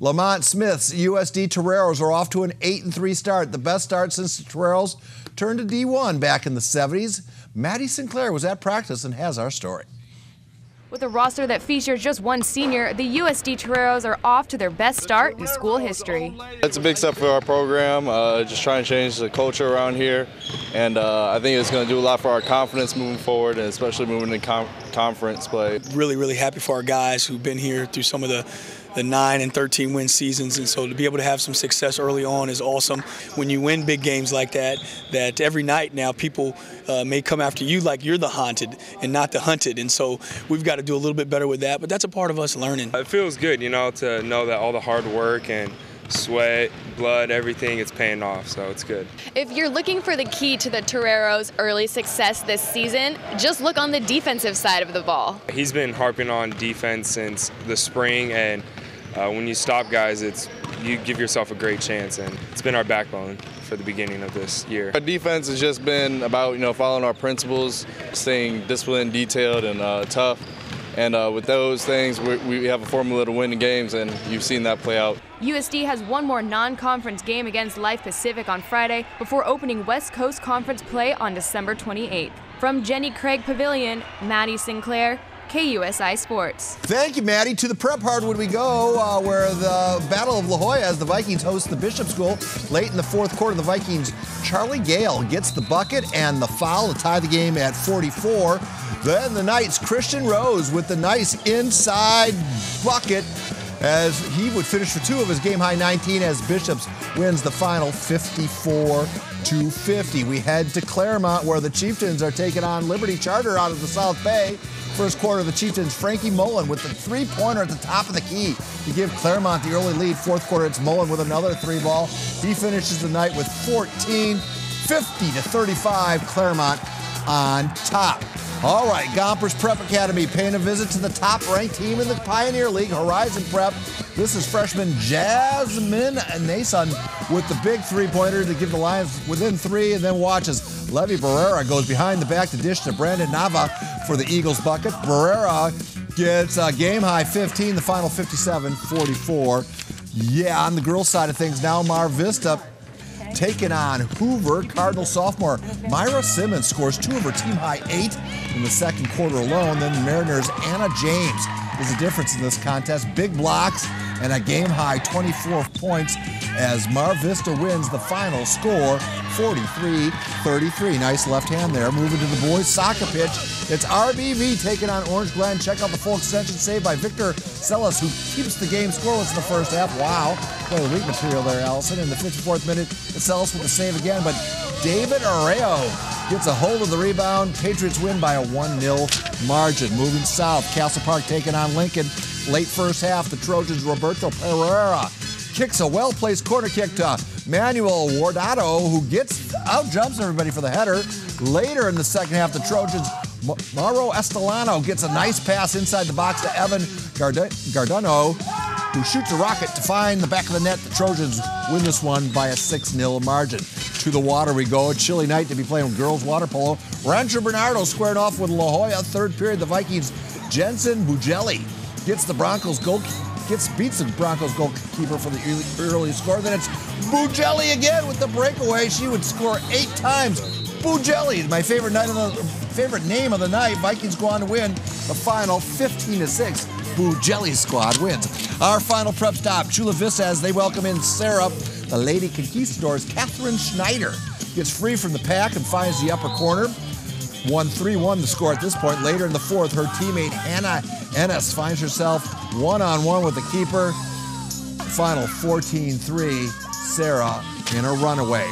Lamont Smith's USD Toreros are off to an 8-3 start, the best start since the Toreros turned to D1 back in the 70s. Maddie Sinclair was at practice and has our story. With a roster that features just one senior, the USD Toreros are off to their best start in school history. It's a big step for our program, just trying to change the culture around here, and I think it's going to do a lot for our confidence moving forward, and especially moving into conference play. Really happy for our guys who've been here through some of the 9 and 13 win seasons, and so to be able to have some success early on is awesome. When you win big games like that every night now people may come after you like you're the haunted and not the hunted, and so we've got to do a little bit better with that, but that's a part of us learning. It feels good, you know, to know that all the hard work and sweat, blood, everything is paying off, so it's good. If you're looking for the key to the Toreros' early success this season, just look on the defensive side of the ball. He's been harping on defense since the spring, and when you stop guys, you give yourself a great chance, and it's been our backbone for the beginning of this year. Our defense has just been about, following our principles, staying disciplined, detailed, and tough. And with those things, we have a formula to win the games, and you've seen that play out. USD has one more non-conference game against Life Pacific on Friday before opening West Coast Conference play on December 28th. From Jenny Craig Pavilion, Maddie Sinclair, KUSI Sports. Thank you, Maddie. To the prep hardwood we go, where the Battle of La Jolla as the Vikings host the Bishop School. Late in the fourth quarter, the Vikings' Charlie Gale gets the bucket and the foul to tie the game at 44. Then the Knights' Christian Rose with the nice inside bucket as he would finish for 2 of his game-high 19 as Bishops wins the final 54-50. We head to Clairemont where the Chieftains are taking on Liberty Charter out of the South Bay. First quarter, the Chieftains' Frankie Mullen with the three-pointer at the top of the key to give Clairemont the early lead. Fourth quarter, it's Mullen with another 3-ball. He finishes the night with 14, 50-35, Clairemont on top. All right, Gompers Prep Academy paying a visit to the top-ranked team in the Pioneer League, Horizon Prep. This is freshman Jasmine Nason with the big three-pointer to give the Lions within 3, and then watches Levy Barrera goes behind the back to dish to Brandon Nava for the Eagles bucket. Barrera gets a game-high 15, the final 57-44. Yeah, on the girls' side of things now, Vista taking on Hoover. Cardinal sophomore Myra Simmons scores 2 of her team-high 8 in the second quarter alone. Then Mariners' Anna James is the difference in this contest. Big blocks and a game-high 24 points as Mar Vista wins the final score 43-33. Nice left hand there. Moving to the boys' soccer pitch. It's RBV taking on Orange Glen. Check out the full extension save by Victor Sellis, who keeps the game scoreless in the first half. Wow. Play the weak material there, Allison. In the 54th minute, it's Sellis with the save again, but David Arreo gets a hold of the rebound. Patriots win by a 1-0 margin. Moving south, Castle Park taking on Lincoln. Late first half, the Trojans' Roberto Pereira kicks a well-placed corner kick to Manuel Wardado, who out-jumps everybody for the header. Later in the second half, the Trojans' Mauro Estelano gets a nice pass inside the box to Evan Gardano, who shoots a rocket to find the back of the net. The Trojans win this one by a 6-0 margin. To the water we go. A chilly night to be playing with girls water polo. Rancho Bernardo squared off with La Jolla. Third period, the Vikings' Jensen Bugelli beats the Broncos goalkeeper for the early score. Then it's Bugelli again with the breakaway. She would score 8 times. Bugelli, my favorite name of the night. Vikings go on to win the final 15-6. Bugelli's squad wins. Our final prep stop, Chula Vista, as they welcome in Serra. The Lady Conquistadors' Catherine Schneider gets free from the pack and finds the upper corner. 1-3-1 the score at this point. Later in the fourth, her teammate Hannah Ennis finds herself one-on-one with the keeper. Final 14-3, Serra in a runaway.